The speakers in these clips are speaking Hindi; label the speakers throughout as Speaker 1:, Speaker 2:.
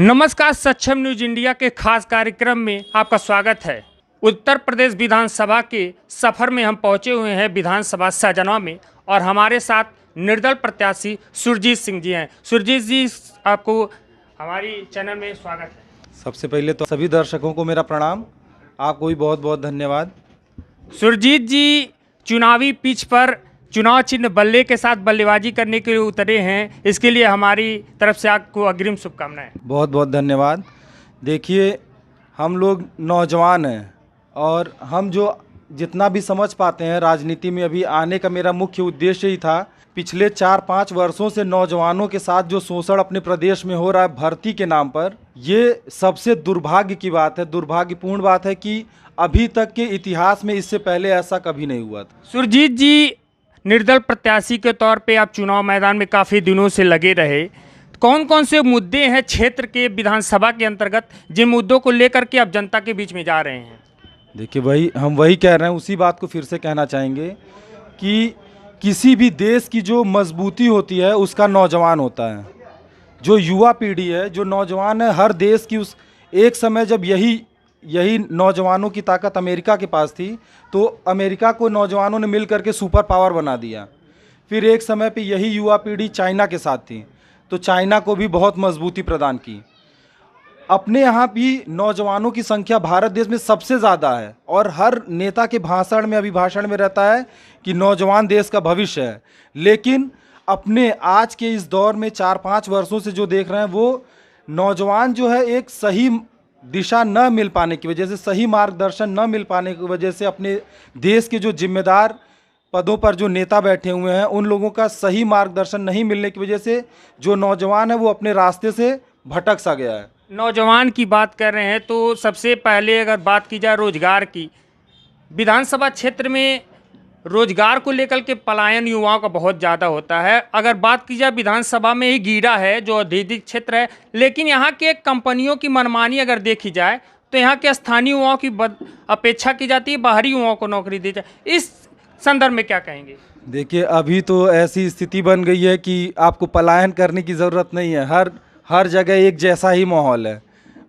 Speaker 1: नमस्कार, सक्षम न्यूज इंडिया के खास कार्यक्रम में आपका स्वागत है। उत्तर प्रदेश विधानसभा के सफर में हम पहुंचे हुए हैं विधानसभा सहजनवा में, और हमारे साथ निर्दल प्रत्याशी सुरजीत सिंह जी हैं। सुरजीत जी, आपको हमारी चैनल में स्वागत है।
Speaker 2: सबसे पहले तो सभी दर्शकों को मेरा प्रणाम, आपको भी बहुत बहुत धन्यवाद।
Speaker 1: सुरजीत जी चुनावी पिच पर चुनाव चिन्ह बल्ले के साथ बल्लेबाजी करने के लिए उतरे हैं, इसके लिए हमारी तरफ से आपको अग्रिम शुभकामनाएं।
Speaker 2: बहुत बहुत धन्यवाद। देखिए, हम लोग नौजवान हैं और हम जो जितना भी समझ पाते हैं राजनीति में, अभी आने का मेरा मुख्य उद्देश्य ही था। पिछले 4-5 वर्षों से नौजवानों के साथ जो शोषण अपने प्रदेश में हो रहा है भर्ती के नाम पर, ये सबसे दुर्भाग्य की बात है, दुर्भाग्यपूर्ण बात है कि अभी तक के इतिहास में इससे पहले ऐसा कभी नहीं हुआ था।
Speaker 1: सुरजीत जी, निर्दल प्रत्याशी के तौर पे आप चुनाव मैदान में काफ़ी दिनों से लगे रहे। कौन कौन से मुद्दे हैं क्षेत्र के विधानसभा के अंतर्गत जिन मुद्दों को लेकर के आप जनता के बीच में जा रहे हैं?
Speaker 2: देखिए, हम वही कह रहे हैं, उसी बात को फिर से कहना चाहेंगे कि किसी भी देश की जो मजबूती होती है उसका नौजवान होता है। जो युवा पीढ़ी है, जो नौजवान है, हर देश की उस एक समय जब यही नौजवानों की ताकत अमेरिका के पास थी, तो अमेरिका को नौजवानों ने मिल करके सुपर पावर बना दिया। फिर एक समय पे यही युवा पीढ़ी चाइना के साथ थी, तो चाइना को भी बहुत मजबूती प्रदान की। अपने यहाँ भी नौजवानों की संख्या भारत देश में सबसे ज़्यादा है, और हर नेता के अभिभाषण में रहता है कि नौजवान देश का भविष्य है। लेकिन अपने आज के इस दौर में 4-5 वर्षों से जो देख रहे हैं, वो नौजवान जो है एक सही दिशा न मिल पाने की वजह से, सही मार्गदर्शन न मिल पाने की वजह से, अपने देश के जो जिम्मेदार पदों पर जो नेता बैठे हुए हैं उन लोगों का सही मार्गदर्शन नहीं मिलने की वजह से जो नौजवान है वो अपने रास्ते से भटक सा गया है।
Speaker 1: नौजवान की बात कर रहे हैं तो सबसे पहले अगर बात की जाए रोजगार की, विधानसभा क्षेत्र में रोजगार को लेकर के पलायन युवाओं का बहुत ज़्यादा होता है। अगर बात की जाए, विधानसभा में ही गीडा है जो औद्योगिक क्षेत्र है, लेकिन यहाँ के कंपनियों की मनमानी अगर देखी जाए तो यहाँ के स्थानीय युवाओं की अपेक्षा की जाती है, बाहरी युवाओं को नौकरी दी जाए। इस संदर्भ में क्या कहेंगे?
Speaker 2: देखिए, अभी तो ऐसी स्थिति बन गई है कि आपको पलायन करने की ज़रूरत नहीं है। हर जगह एक जैसा ही माहौल है।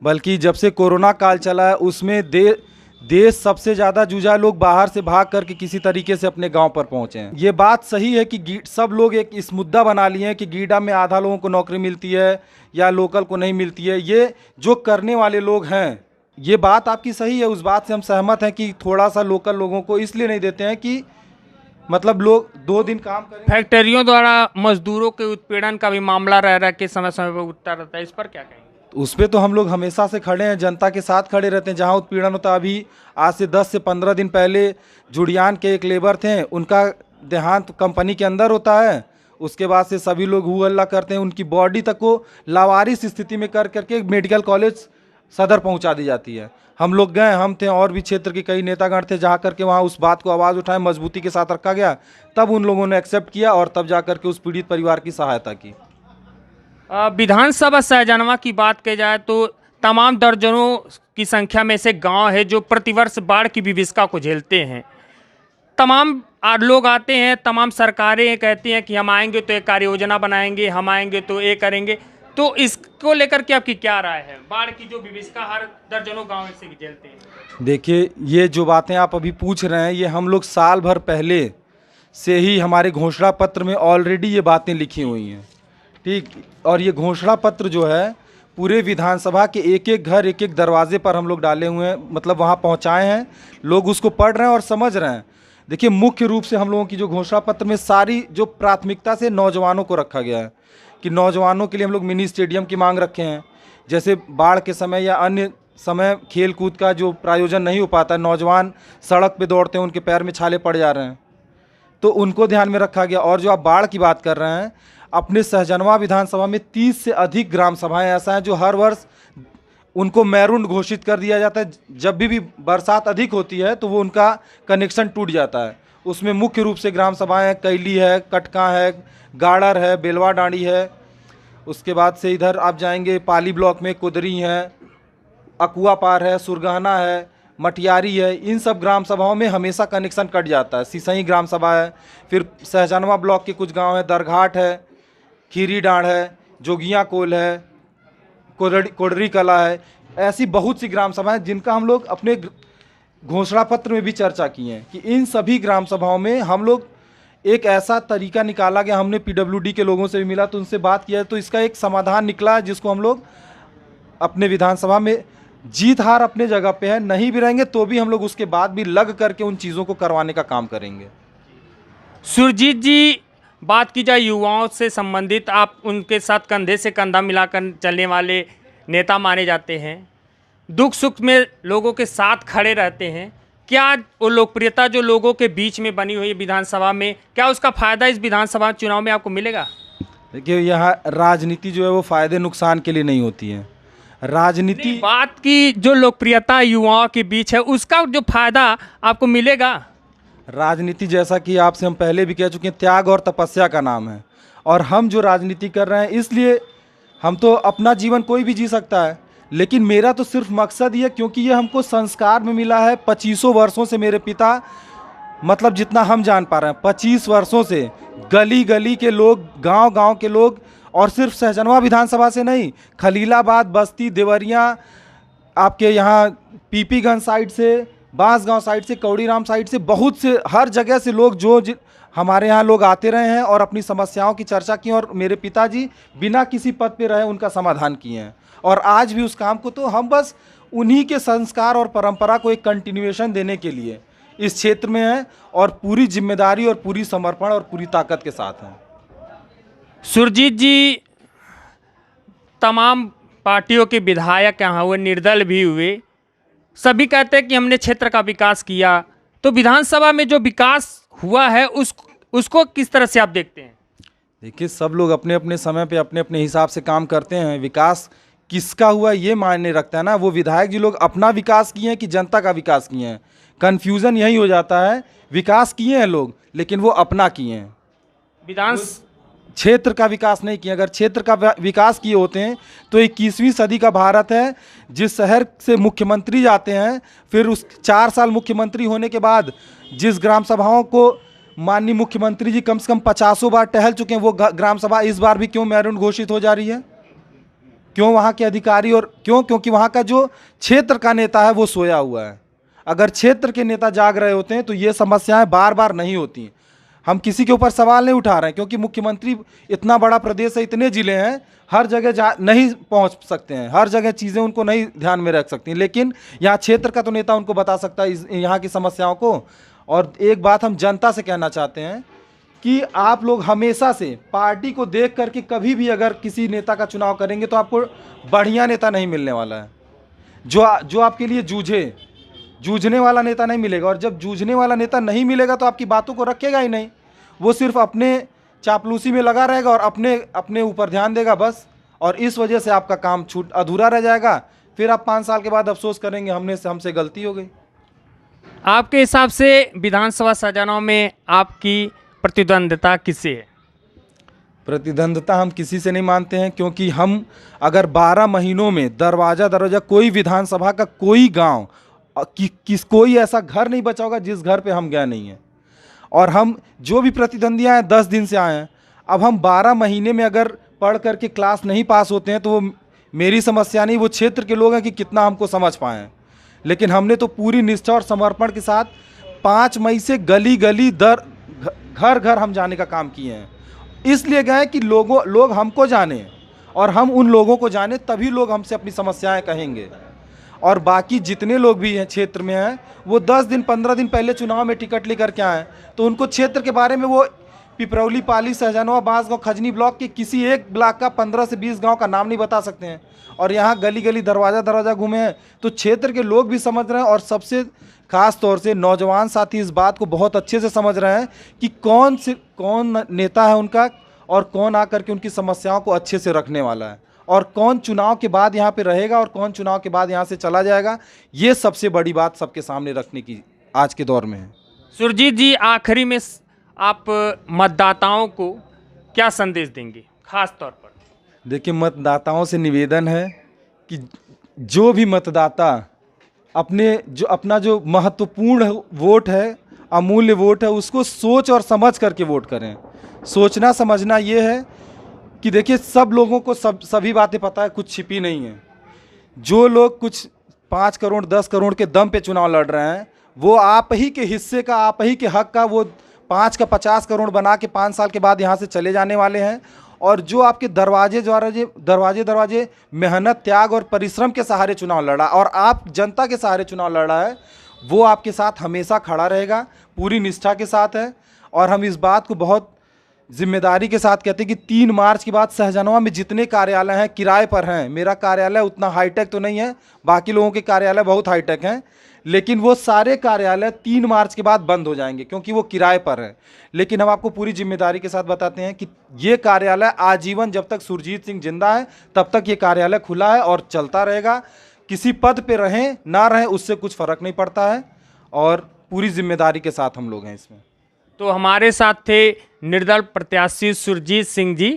Speaker 2: बल्कि जब से कोरोना काल चला है उसमें देश सबसे ज़्यादा जूझा, लोग बाहर से भाग करके किसी तरीके से अपने गांव पर पहुंचे हैं। ये बात सही है कि सब लोग एक इस मुद्दा बना लिए हैं कि गीडा में आधा लोगों को नौकरी मिलती है या लोकल को नहीं मिलती है। ये जो करने वाले लोग हैं, ये बात आपकी सही है, उस बात से हम सहमत हैं कि थोड़ा सा लोकल लोगों को इसलिए नहीं देते हैं कि मतलब लोग 2 दिन काम करें।
Speaker 1: फैक्ट्रियों द्वारा मजदूरों के उत्पीड़न का भी मामला रह के समय समय पर उठता रहता है, इस पर क्या कहेंगे?
Speaker 2: उस पर तो हम लोग हमेशा से खड़े हैं, जनता के साथ खड़े रहते हैं। जहाँ उत्पीड़न होता है, अभी आज से 10 से 15 दिन पहले जुड़ियान के एक लेबर थे, उनका देहांत कंपनी के अंदर होता है। उसके बाद से सभी लोग हु हल्ला करते हैं, उनकी बॉडी तक को लावारिस स्थिति में कर करके मेडिकल कॉलेज सदर पहुंचा दी जाती है। हम लोग गए, हम थे और भी क्षेत्र के कई नेतागण थे, जहाँ करके वहाँ उस बात को आवाज़ उठाए, मजबूती के साथ रखा गया। तब उन लोगों ने एक्सेप्ट किया और तब जा करके उस पीड़ित परिवार की सहायता की।
Speaker 1: विधानसभा सहजनवा की बात की जाए तो तमाम दर्जनों की संख्या में से गांव है जो प्रतिवर्ष बाढ़ की विभीषिका को झेलते हैं। तमाम लोग आते हैं, तमाम सरकारें कहती हैं कि हम आएंगे तो एक कार्य योजना बनाएंगे, हम आएंगे तो ये करेंगे। तो इसको लेकर के आपकी क्या राय है? बाढ़ की जो विभीषिका हर दर्जनों गाँव से झेलते हैं।
Speaker 2: देखिए, ये जो बातें आप अभी पूछ रहे हैं, ये हम लोग साल भर पहले से ही हमारे घोषणा पत्र में ऑलरेडी ये बातें लिखी हुई हैं, ठीक। और ये घोषणा पत्र जो है पूरे विधानसभा के एक एक घर, एक एक दरवाजे पर हम लोग डाले हुए हैं, मतलब वहाँ पहुँचाए हैं। लोग उसको पढ़ रहे हैं और समझ रहे हैं। देखिए, मुख्य रूप से हम लोगों की जो घोषणा पत्र में सारी जो प्राथमिकता से नौजवानों को रखा गया है कि नौजवानों के लिए हम लोग मिनी स्टेडियम की मांग रखे हैं। जैसे बाढ़ के समय या अन्य समय खेल कूद का जो प्रायोजन नहीं हो पाता, नौजवान सड़क पे दौड़ते हैं, उनके पैर में छाले पड़ जा रहे हैं, तो उनको ध्यान में रखा गया। और जो आप बाढ़ की बात कर रहे हैं, अपने सहजनवा विधानसभा में 30 से अधिक ग्राम सभाएं ऐसा हैं जो हर वर्ष उनको मैरून घोषित कर दिया जाता है। जब भी बरसात अधिक होती है तो वो उनका कनेक्शन टूट जाता है। उसमें मुख्य रूप से ग्राम सभाएं कैली है, कटका है, गाड़र है, बेलवा डांडी है। उसके बाद से इधर आप जाएंगे पाली ब्लॉक में कुदरी है, अकुआ पार है, सुरगहना है, मटियारी है। इन सब ग्राम सभाओं में हमेशा कनेक्शन कट जाता है। सिसई ग्राम सभा है, फिर सहजनवा ब्लॉक के कुछ गांव है, दरघाट है, खीरी डांड है, जोगिया कोल है, कोडरी कला है, ऐसी बहुत सी ग्राम सभाएं जिनका हम लोग अपने घोषणा पत्र में भी चर्चा की है कि इन सभी ग्राम सभाओं में हम लोग एक ऐसा तरीका निकाला गया। हमने पीडब्ल्यूडी के लोगों से भी मिला तो उनसे बात किया तो इसका एक समाधान निकला है, जिसको हम लोग अपने विधानसभा में, जीत हार अपने जगह पे है, नहीं भी रहेंगे तो भी हम लोग उसके बाद भी लग करके उन चीज़ों को करवाने का काम करेंगे।
Speaker 1: सुरजीत जी, बात की जाए युवाओं से संबंधित, आप उनके साथ कंधे से कंधा मिलाकर चलने वाले नेता माने जाते हैं, दुख सुख में लोगों के साथ खड़े रहते हैं। क्या वो लोकप्रियता जो लोगों के बीच में बनी हुई है विधानसभा में, क्या उसका फ़ायदा इस विधानसभा चुनाव में आपको मिलेगा?
Speaker 2: देखिए, यहाँ राजनीति जो है वो फ़ायदे नुकसान के लिए नहीं होती है। राजनीति,
Speaker 1: बात की जो लोकप्रियता युवाओं के बीच है उसका जो फायदा आपको मिलेगा।
Speaker 2: राजनीति जैसा कि आपसे हम पहले भी कह चुके हैं, त्याग और तपस्या का नाम है। और हम जो राजनीति कर रहे हैं, इसलिए हम तो अपना जीवन कोई भी जी सकता है, लेकिन मेरा तो सिर्फ मकसद ये, क्योंकि ये हमको संस्कार में मिला है 25 वर्षों से। मेरे पिता, मतलब जितना हम जान पा रहे हैं, 25 वर्षों से गली गली के लोग, गांव गांव के लोग, और सिर्फ सहजनवा विधानसभा से नहीं, खलीलाबाद, बस्ती, देवरिया, आपके यहाँ पीपीगंज साइड से, बांसगांव साइड से, कौड़ीराम साइड से, बहुत से, हर जगह से लोग हमारे यहाँ लोग आते रहे हैं और अपनी समस्याओं की चर्चा की, और मेरे पिताजी बिना किसी पद पे रहे उनका समाधान किए हैं। और आज भी उस काम को, तो हम बस उन्हीं के संस्कार और परंपरा को एक कंटिन्यूएशन देने के लिए इस क्षेत्र में हैं, और पूरी जिम्मेदारी और पूरी समर्पण और पूरी ताकत के साथ हैं।
Speaker 1: सुरजीत जी, तमाम पार्टियों के विधायक यहाँ हुए, निर्दल भी हुए, सभी कहते हैं कि हमने क्षेत्र का विकास किया, तो विधानसभा में जो विकास हुआ है उसको किस तरह से आप देखते हैं?
Speaker 2: देखिए, सब लोग अपने अपने समय पे अपने अपने हिसाब से काम करते हैं। विकास किसका हुआ ये मायने रखता है ना, वो विधायक जी लोग अपना विकास किए हैं कि जनता का विकास किए हैं। कन्फ्यूज़न यही हो जाता है, विकास किए हैं लोग लेकिन वो अपना किए हैं,
Speaker 1: विधान
Speaker 2: क्षेत्र का विकास नहीं किए। अगर क्षेत्र का विकास किए होते हैं तो 21वीं सदी का भारत है, जिस शहर से मुख्यमंत्री जाते हैं, फिर उस 4 साल मुख्यमंत्री होने के बाद जिस ग्राम सभाओं को माननीय मुख्यमंत्री जी कम से कम 50 बार टहल चुके हैं, वो ग्राम सभा इस बार भी क्यों मैरून घोषित हो जा रही है? क्यों वहाँ के अधिकारी, और क्योंकि वहाँ का जो क्षेत्र का नेता है वो सोया हुआ है। अगर क्षेत्र के नेता जाग रहे होते हैं तो ये समस्याएं बार बार नहीं होती। हम किसी के ऊपर सवाल नहीं उठा रहे हैं, क्योंकि मुख्यमंत्री, इतना बड़ा प्रदेश है, इतने ज़िले हैं, हर जगह नहीं पहुंच सकते हैं, हर जगह चीज़ें उनको नहीं ध्यान में रख सकती, लेकिन यहाँ क्षेत्र का तो नेता उनको बता सकता है यहाँ की समस्याओं को। और एक बात हम जनता से कहना चाहते हैं कि आप लोग हमेशा से पार्टी को देख करके कभी भी अगर किसी नेता का चुनाव करेंगे तो आपको बढ़िया नेता नहीं मिलने वाला है, जो आपके लिए जूझने वाला नेता नहीं मिलेगा। और जब जूझने वाला नेता नहीं मिलेगा तो आपकी बातों को रखेगा ही नहीं, वो सिर्फ अपने चापलूसी में लगा रहेगा और अपने ऊपर ध्यान देगा बस। और इस वजह से आपका काम अधूरा रह जाएगा, फिर आप 5 साल के बाद अफसोस करेंगे हमसे गलती हो गई।
Speaker 1: आपके हिसाब से विधानसभा सजाओं में आपकी प्रतिद्वंद्विता किससे है?
Speaker 2: प्रतिद्वंद्विता हम किसी से नहीं मानते हैं, क्योंकि हम अगर 12 महीनों में दरवाज़ा कोई विधानसभा का कोई गांव कोई ऐसा घर नहीं बचा होगा जिस घर पे हम गए नहीं हैं। और हम जो भी प्रतिद्वंदी आए 10 दिन से आए हैं, अब हम 12 महीने में अगर पढ़ करके क्लास नहीं पास होते हैं तो वो मेरी समस्या नहीं, वो क्षेत्र के लोग हैं कि कितना हमको समझ पाए हैं। लेकिन हमने तो पूरी निष्ठा और समर्पण के साथ 5 मई से गली गली घर घर हम जाने का काम किए हैं। इसलिए गए कि लोग हमको जाने और हम उन लोगों को जाने, तभी लोग हमसे अपनी समस्याएं कहेंगे। और बाकी जितने लोग भी हैं क्षेत्र में हैं, वो 10 दिन 15 दिन पहले चुनाव में टिकट लेकर के आए, तो उनको क्षेत्र के बारे में वो पिपरौली, पाली, सहजनवा, बांसगांव, खजनी ब्लॉक के किसी एक ब्लॉक का 15 से 20 गांव का नाम नहीं बता सकते हैं। और यहाँ गली गली दरवाज़ा घूमे हैं, तो क्षेत्र के लोग भी समझ रहे हैं, और सबसे खास तौर से नौजवान साथी इस बात को बहुत अच्छे से समझ रहे हैं कि कौन नेता है उनका, और कौन आकर के उनकी समस्याओं को अच्छे से रखने वाला है, और कौन चुनाव के बाद यहाँ पे रहेगा और कौन चुनाव के बाद यहाँ से चला जाएगा। ये सबसे बड़ी बात सबके सामने रखने की आज के दौर में है।
Speaker 1: सुरजीत जी, आखिरी में आप मतदाताओं को क्या संदेश देंगे खास तौर पर?
Speaker 2: देखिए, मतदाताओं से निवेदन है कि जो भी मतदाता अपना जो महत्वपूर्ण वोट है, अमूल्य वोट है, उसको सोच और समझ करके वोट करें। सोचना समझना ये है कि देखिए सब लोगों को सभी बातें पता है, कुछ छिपी नहीं है। जो लोग कुछ 5 करोड़ 10 करोड़ के दम पे चुनाव लड़ रहे हैं, वो आप ही के हिस्से का, आप ही के हक का वो 5 का 50 करोड़ बना के 5 साल के बाद यहाँ से चले जाने वाले हैं। और जो आपके दरवाजे मेहनत, त्याग और परिश्रम के सहारे चुनाव लड़ा और आप जनता के सहारे चुनाव लड़ा है, वो आपके साथ हमेशा खड़ा रहेगा, पूरी निष्ठा के साथ है। और हम इस बात को बहुत जिम्मेदारी के साथ कहते हैं कि 3 मार्च के बाद सहजनवा में जितने कार्यालय हैं किराए पर हैं। मेरा कार्यालय उतना हाईटेक तो नहीं है, बाकी लोगों के कार्यालय बहुत हाईटेक हैं, लेकिन वो सारे कार्यालय 3 मार्च के बाद बंद हो जाएंगे क्योंकि वो किराए पर है। लेकिन हम आपको पूरी जिम्मेदारी के साथ बताते हैं कि ये कार्यालय आजीवन, जब तक सुरजीत सिंह जिंदा है तब तक ये कार्यालय खुला है और चलता रहेगा। किसी पद पे रहें ना रहें उससे कुछ फ़र्क नहीं पड़ता है, और पूरी जिम्मेदारी के साथ हम लोग हैं इसमें।
Speaker 1: तो हमारे साथ थे निर्दल प्रत्याशी सुरजीत सिंह जी।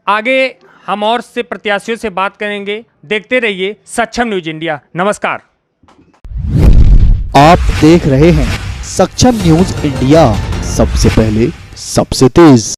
Speaker 1: आगे हम और से प्रत्याशियों से बात करेंगे। देखते रहिए सक्षम न्यूज इंडिया। नमस्कार।
Speaker 3: आप देख रहे हैं सक्षम न्यूज इंडिया, सबसे पहले सबसे तेज।